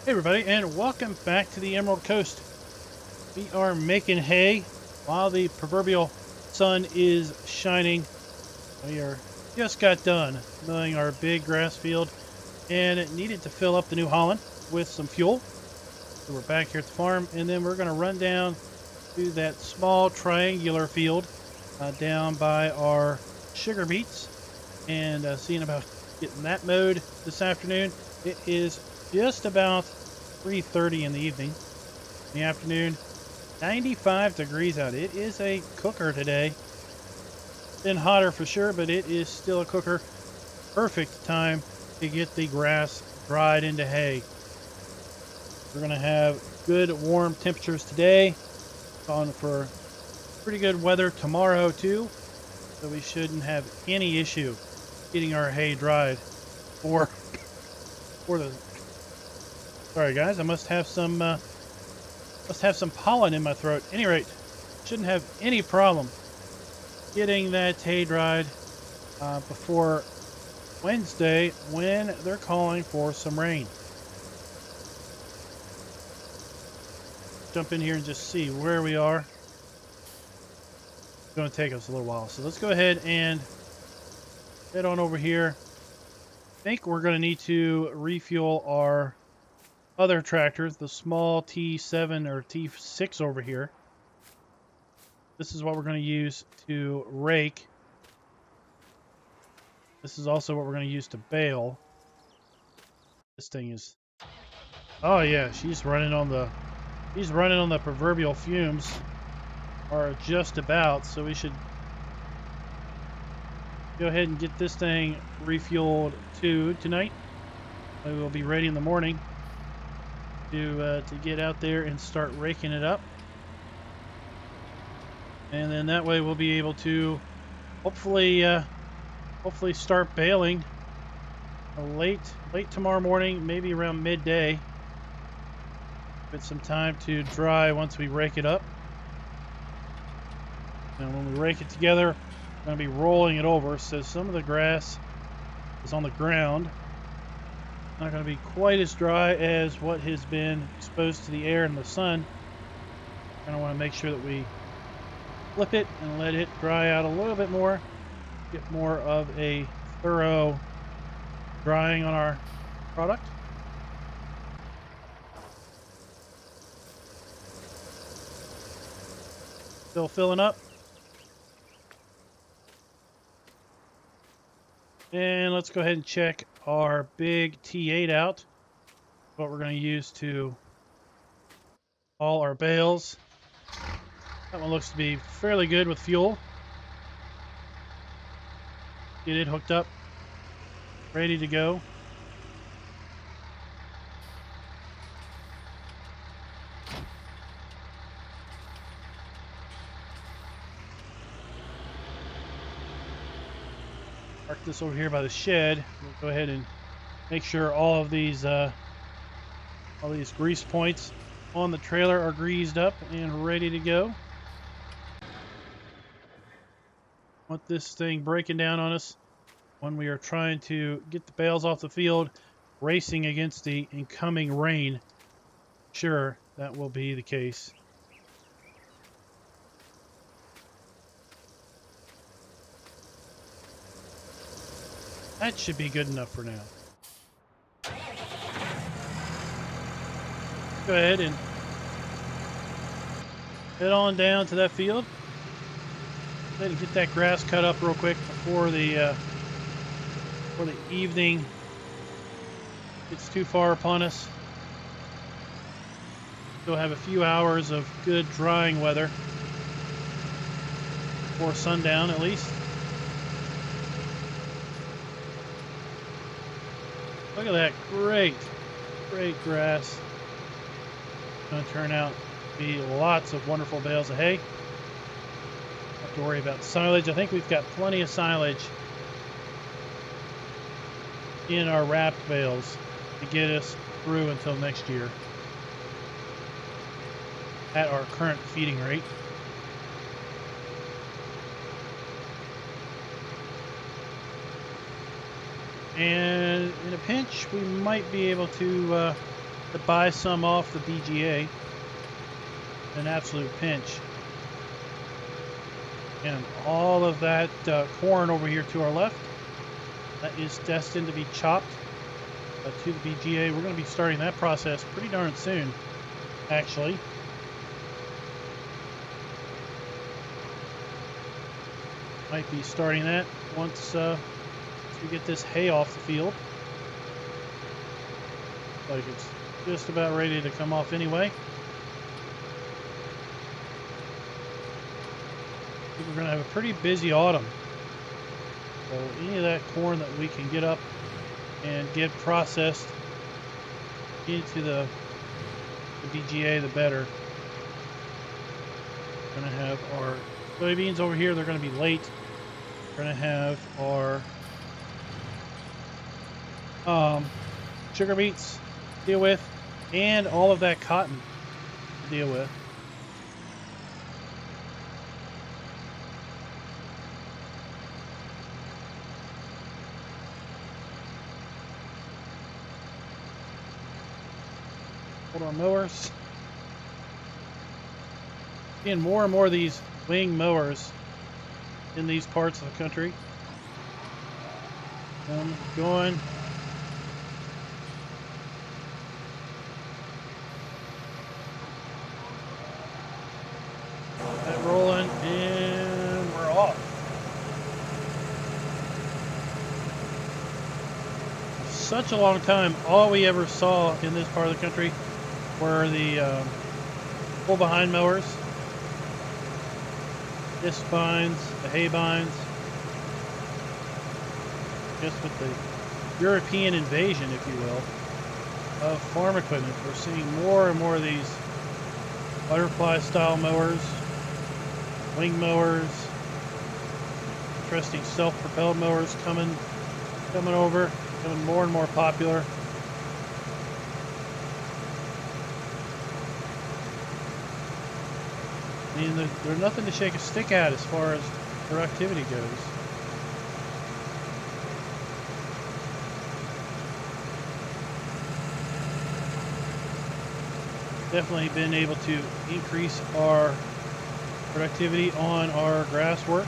Hey everybody, and welcome back to the Emerald Coast. We are making hay while the proverbial sun is shining. We are just got done mowing our big grass field, and it needed to fill up the New Holland with some fuel. So we're back here at the farm, and then we're going to run down to that small triangular field down by our sugar beets and seeing about getting that mowed this afternoon. It is just about 3:30 in the evening. In the afternoon, 95 degrees out. It is a cooker today. Been hotter for sure, but it is still a cooker. Perfect time to get the grass dried into hay. We're going to have good warm temperatures today. On for pretty good weather tomorrow too. So we shouldn't have any issue getting our hay dried for the. Sorry guys, I must have some pollen in my throat. At any rate, shouldn't have any problem getting that hay dried before Wednesday when they're calling for some rain. Jump in here and just see where we are. It's going to take us a little while, so let's go ahead and head on over here. I think we're going to need to refuel our other tractors, the small T7 or T6 over here. This is what we're going to use to rake. This is also what we're going to use to bale. This thing is, oh yeah, she's running on the proverbial fumes, or just about, so we should go ahead and get this thing refueled too tonight. We will be ready in the morning to get out there and start raking it up, and then that way we'll be able to hopefully start baling late tomorrow morning, maybe around midday. Get some time to dry once we rake it up, and when we rake it together, we're going to be rolling it over, so some of the grass is on the ground. Not going to be quite as dry as what has been exposed to the air and the sun. I kind of want to make sure that we flip it and let it dry out a little bit more, get more of a thorough drying on our product. Still filling up. And let's go ahead and check our big T8 out. What we're going to use to haul our bales. That one looks to be fairly good with fuel. Get it hooked up, ready to go. Park this over here by the shed. We'll go ahead and make sure all of these grease points on the trailer are greased up and ready to go. Want this thing breaking down on us when we are trying to get the bales off the field, racing against the incoming rain. Sure, that will be the case. That should be good enough for now. Go ahead and head on down to that field. Go ahead and get that grass cut up real quick before the evening gets too far upon us. Still have a few hours of good drying weather before sundown, at least. Look at that great grass. It's going to turn out to be lots of wonderful bales of hay. Don't have to worry about silage. I think we've got plenty of silage in our wrapped bales to get us through until next year at our current feeding rate. And in a pinch, we might be able to to buy some off the BGA. An absolute pinch. And all of that corn over here to our left, that is destined to be chopped to the BGA. We're going to be starting that process pretty darn soon, actually. Might be starting that once we get this hay off the field. Like it's just about ready to come off anyway. I think we're going to have a pretty busy autumn. So any of that corn that we can get up and get processed into the BGA, the better. We're going to have our soybeans over here. They're going to be late. We're going to have our sugar beets to deal with, and all of that cotton to deal with. Hold on, mowers. Seeing more and more of these wing mowers in these parts of the country. Going. That rolling, and we're off. Such a long time, all we ever saw in this part of the country were the pull behind mowers, disc binds, the hay binds. Just with the European invasion, if you will, of farm equipment, we're seeing more and more of these butterfly style mowers, wing mowers, interesting self-propelled mowers coming over, becoming more and more popular. I mean, they're nothing to shake a stick at as far as productivity goes. Definitely been able to increase our productivity on our grass work.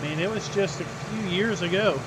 I mean, it was just a few years ago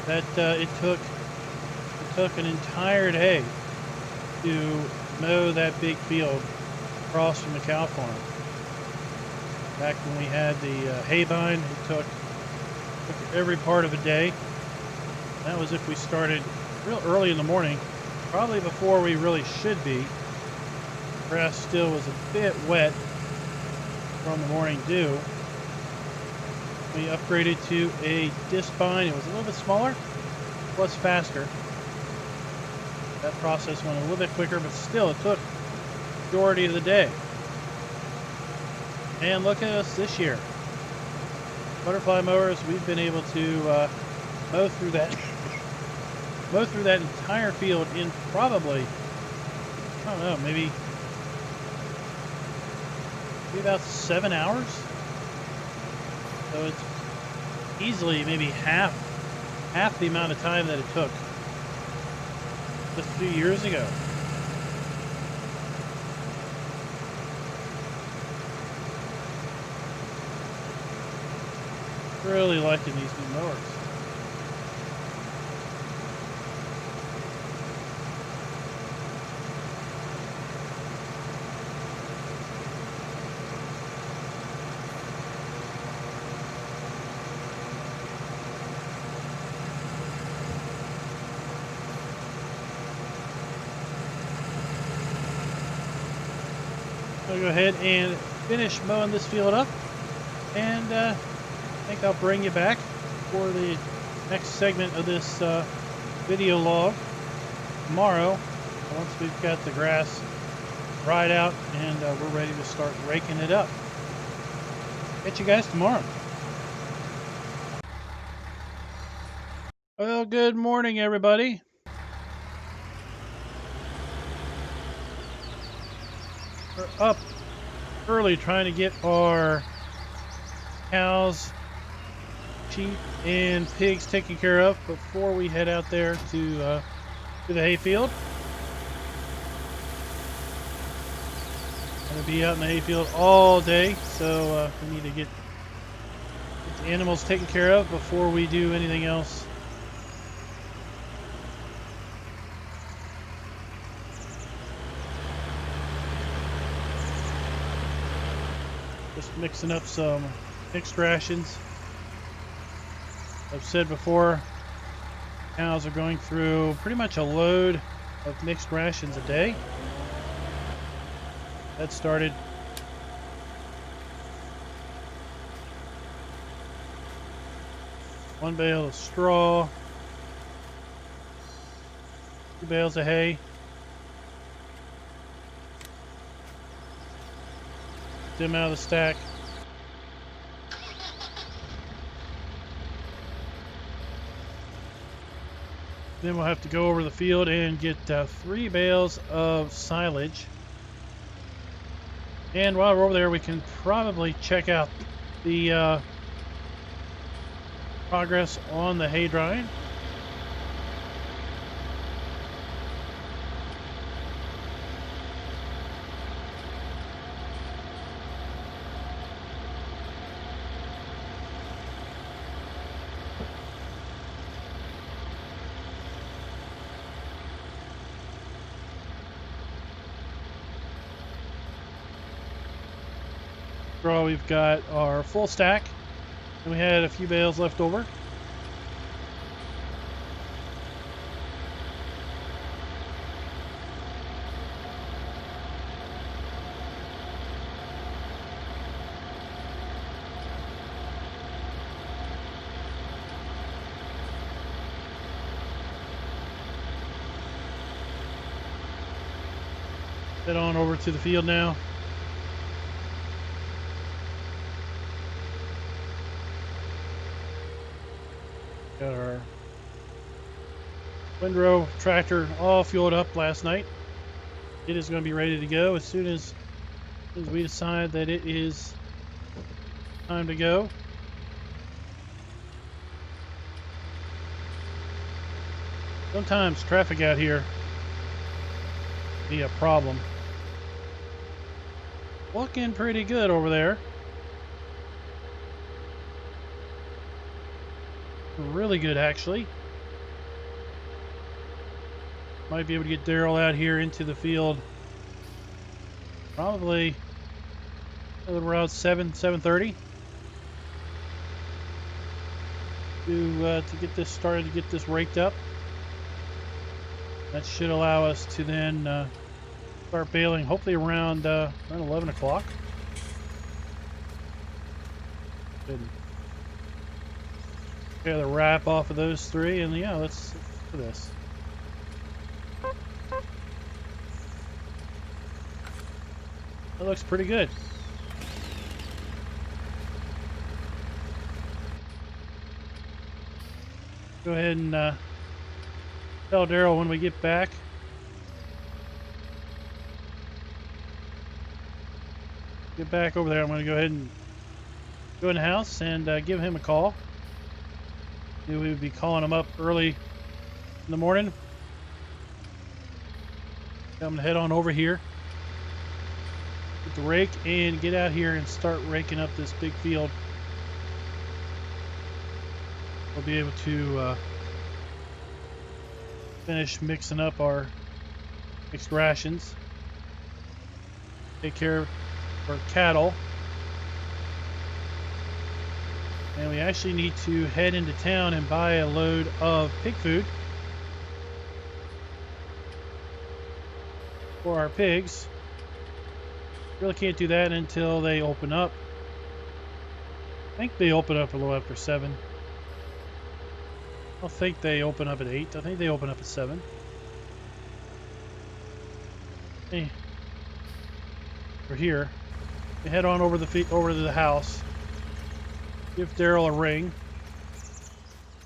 that it took an entire day to mow that big field across from the cow farm. Back when we had the hay bind, it took every part of a day. That was if we started real early in the morning, probably before we really should be. The grass still was a bit wet from the morning dew. We upgraded to a disc bind. It was a little bit smaller, plus faster. That process went a little bit quicker, but still it took the majority of the day. And look at us this year. Butterfly mowers, we've been able to mow through that entire field in probably, I don't know, maybe about 7 hours. So it's easily maybe half the amount of time that it took just a few years ago. Really liking these new mowers. I'll go ahead and finish mowing this field up, and I think I'll bring you back for the next segment of this video log tomorrow, once we've got the grass dried out and we're ready to start raking it up. Catch you guys tomorrow. Well, good morning, everybody. We're up early trying to get our cows, sheep, and pigs taken care of before we head out there to the hayfield. Gonna be out in the hayfield all day, so we need to get the animals taken care of before we do anything else. Just mixing up some mixed rations. I've said before, cows are going through pretty much a load of mixed rations a day. That started one bale of straw, 2 bales of hay, get them out of the stack. Then we'll have to go over the field and get 3 bales of silage. And while we're over there, we can probably check out the progress on the hay drying. We've got our full stack, and we had a few bales left over. Head on over to the field now. Got our windrow tractor all fueled up last night. It is going to be ready to go as soon as we decide that it is time to go. Sometimes traffic out here can be a problem. Looking pretty good over there. Really good, actually. Might be able to get Daryl out here into the field probably around 7:30 to get this started, to get this raked up. That should allow us to then start baling, hopefully around 11 o'clock. Good. Tear the wrap off of those 3, and yeah, let's do this. That looks pretty good. Go ahead and tell Daryl when we get back. Get back over there. I'm going to go ahead and go in the house and give him a call. We would be calling him up early in the morning. I'm going to head on over here, get the rake, and get out here and start raking up this big field. We'll be able to finish mixing up our mixed rations, take care of our cattle. And we actually need to head into town and buy a load of pig food for our pigs. Really can't do that until they open up. I think they open up a little after 7. I don't think they open up at 8. I think they open up at 7. Hey, we're here. We head on over over to the house. Give Daryl a ring.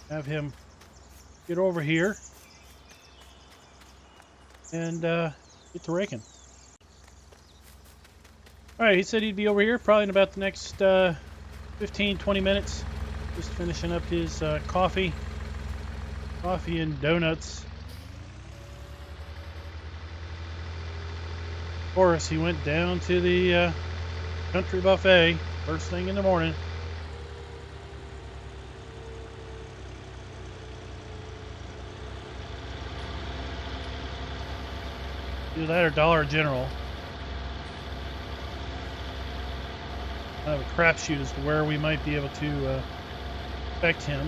Have him get over here and get to raking. Alright, he said he'd be over here probably in about the next 15-20 minutes. Just finishing up his coffee and donuts. course, he went down to the country buffet first thing in the morning. Do that or Dollar General. I have a crapshoot as to where we might be able to affect him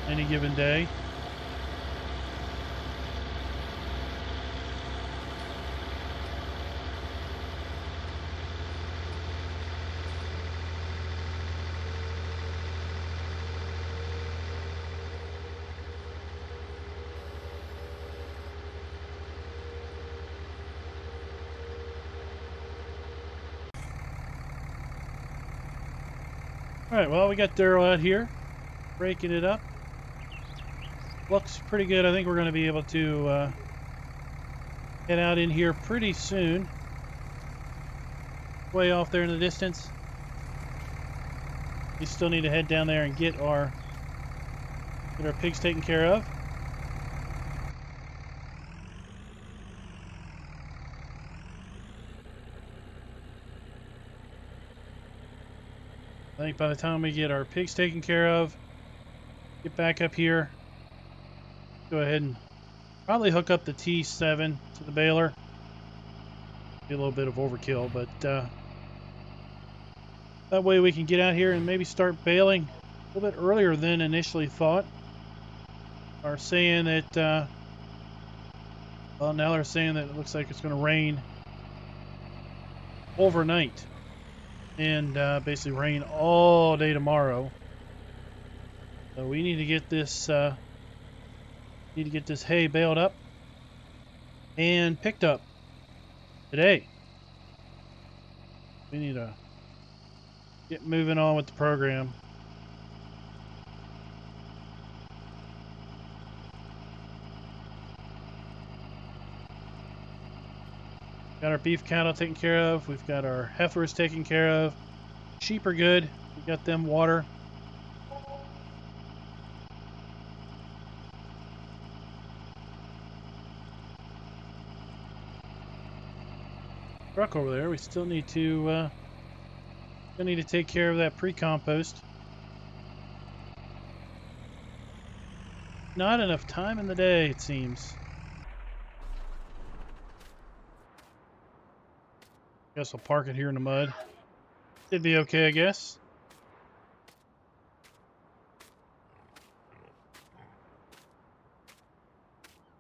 any given day. Alright, well, we got Daryl out here, breaking it up. Looks pretty good. I think we're going to be able to head out in here pretty soon. Way off there in the distance. We still need to head down there and get our pigs taken care of. I think by the time we get our pigs taken care of, get back up here, go ahead and probably hook up the T7 to the baler. Be a little bit of overkill, but that way we can get out here and maybe start baling a little bit earlier than initially thought. Are saying that, well, now they're saying that it looks like it's going to rain overnight. And basically rain all day tomorrow. So we need to get this hay baled up and picked up today. We need to get moving on with the program. Got our beef cattle taken care of. We've got our heifers taken care of. Sheep are good. We got them water. Truck over there. We still need to take care of that pre-compost. Not enough time in the day, it seems. Guess I'll park it here in the mud. Should be okay, I guess.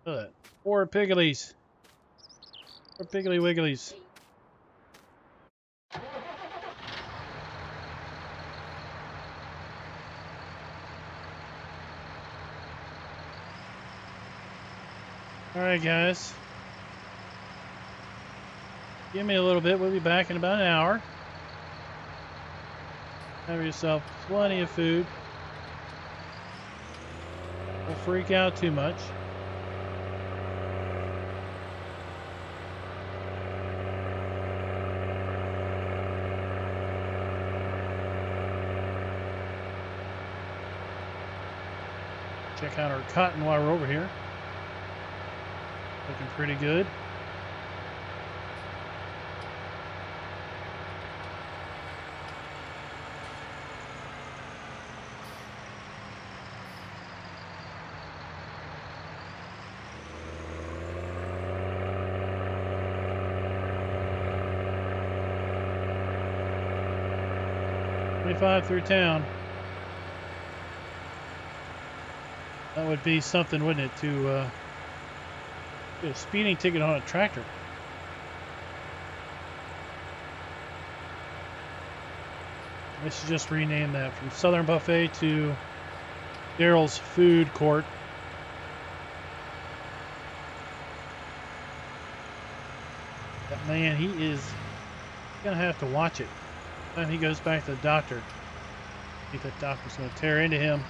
Look at that. Poor pigglies. Poor piggly wigglies. Alright, guys. Give me a little bit. We'll be back in about an hour. Have yourself plenty of food. Don't freak out too much. Check out our cotton while we're over here. Looking pretty good. Through town. That would be something, wouldn't it, to get a speeding ticket on a tractor. They should just rename that from Southern Buffet to Daryl's Food Court. That man, he is gonna have to watch it. Time he goes back to the doctor. I think that doctor's going to tear into him.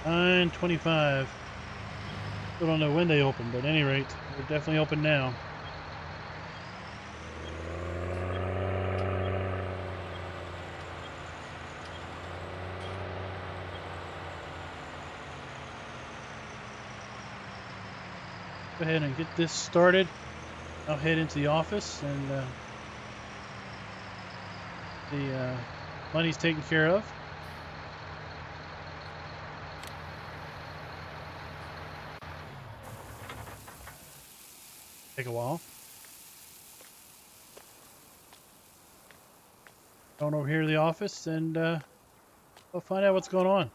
$9.25. Still don't know when they open, but at any rate, they're definitely open now. Go ahead and get this started. I'll head into the office and the money's taken care of. Take a while. Going over here to the office and we'll find out what's going on.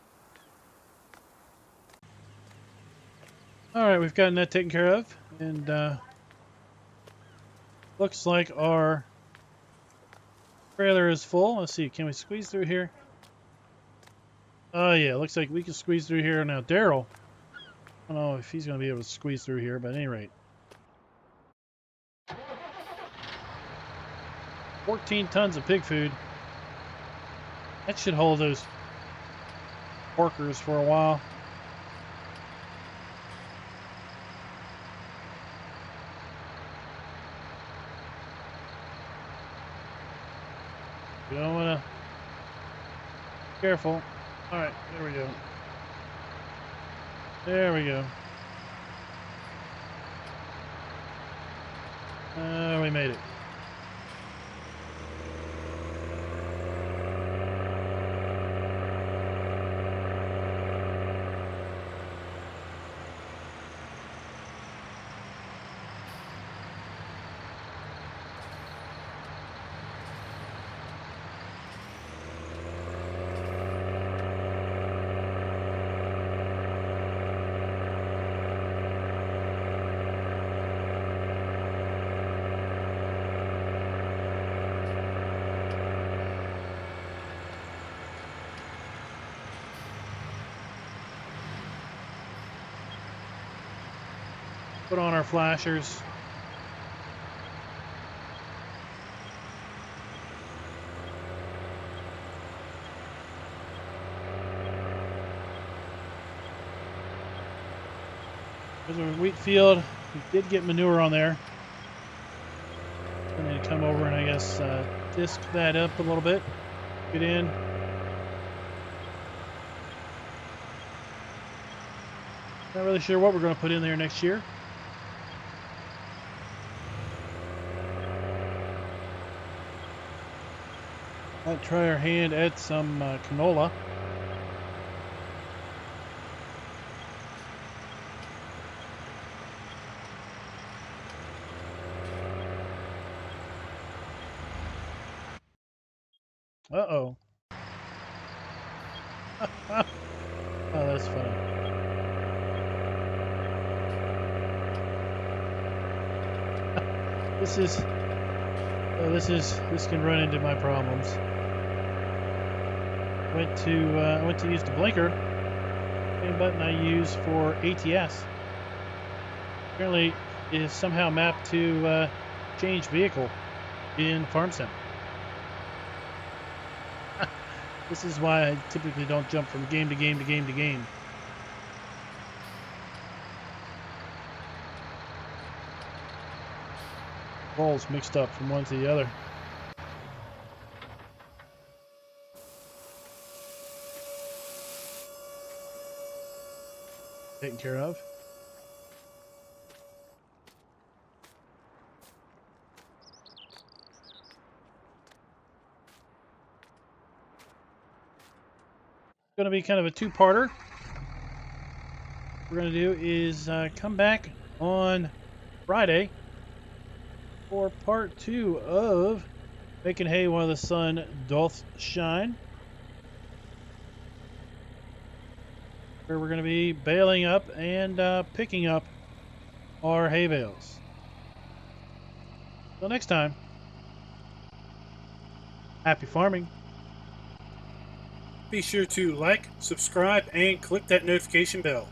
All right, we've gotten that taken care of, and looks like our trailer is full. Let's see, can we squeeze through here? Oh yeah, looks like we can squeeze through here. Now Daryl, I don't know if he's going to be able to squeeze through here, but at any rate. 14 tons of pig food. That should hold those workers for a while. You don't want to... Careful. Alright, there we go. There we go. We made it. Put on our flashers. There's our wheat field. We did get manure on there. I'm going to come over and I guess disc that up a little bit. Get in. Not really sure what we're going to put in there next year. Might try our hand at some canola. Uh-oh. Oh, that's funny. This can run into my problems. I went to use the blinker, same button I use for ATS. Apparently, it is somehow mapped to change vehicle in Farm Sim. This is why I typically don't jump from game to game to game to game. Balls mixed up from one to the other. Taken care of. Going to be kind of a two-parter. What we're going to do is come back on Friday for part 2 of making hay while the sun doth shine, where we're going to be baling up and picking up our hay bales. Till next time, happy farming. Be sure to like, subscribe, and click that notification bell.